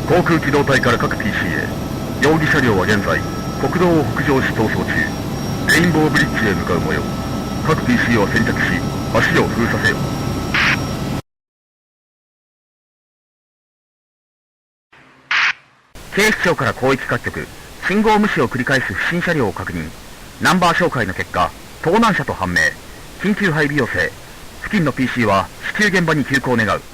航空機動隊から各 PC へ。容疑車両は現在国道を北上し逃走中。レインボーブリッジへ向かう模様。各 PC を先着し足を封鎖せよ。警視庁から広域各局、信号無視を繰り返す不審車両を確認。ナンバー照会の結果、盗難車と判明。緊急配備要請。付近の PC は至急現場に急行願う。